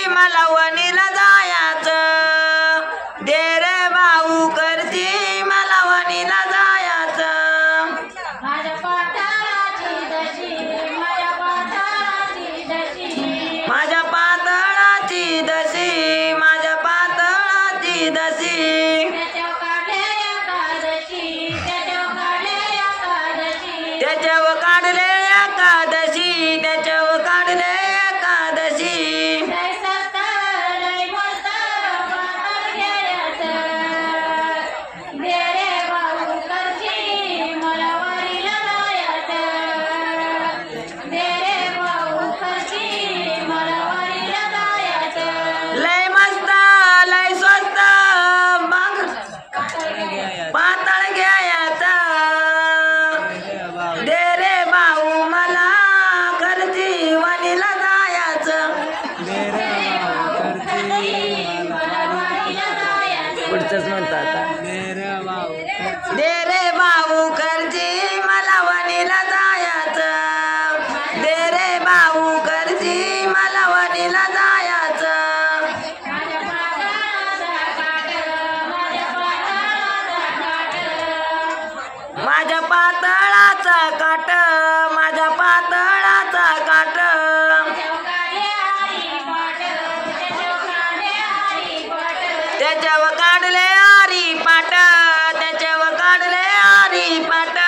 मला वनीला जायचं दे रे भाऊ करती मला वनीला जायचं माझ्या पाताळाची दशी माझ्या पाताळाची दशी माझ्या पातळाची दशी माझ्या पातळाची दशी त्याच्यावर काढले एकादशी त्याच्यावर काढले एकादशी त्याच्यावर काढले एकादशी त्याच्यावर काढले एकादशी लय सस्त लय मस्त पातळ घ्यायचं दे रे भाऊ करची मला वारीला जायचं दे रे भाऊ करची मला वारीला जायचं लय मस्त लय स्वस्त मग पातळ घ्यायचं दे रे भाऊ मला करती वनीला जायचं पुढचंच म्हणतात आता दे रे भाऊ करजी मला वनीला जायचं दे रे भाऊ करजी मला वनीला जायचं माझ्या पातळाचा काट माझ्या पातळाचा काट त्याच्यावर काढले आरी पाट त्याच्यावर काढले आरी पाट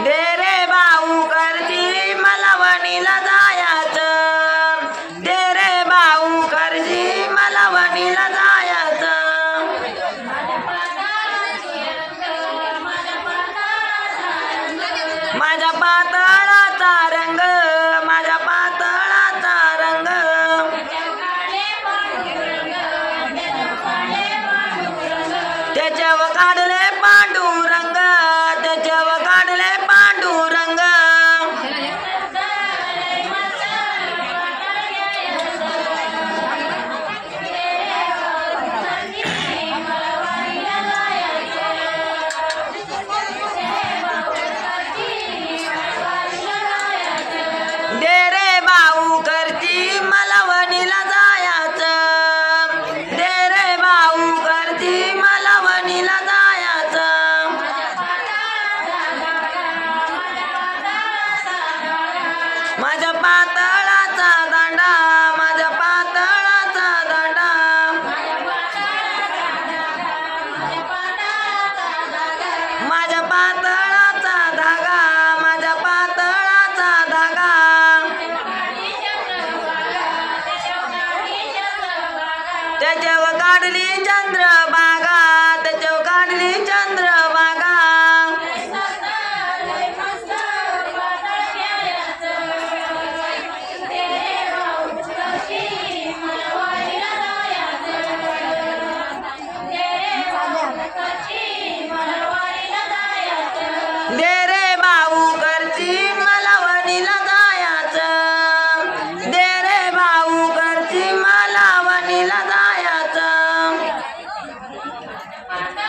दे रे भाऊ करजी मला वनीला जायचं दे रे भाऊ करजी मला वनीला जायचं माझ्या पातळाचा रंग माझ्या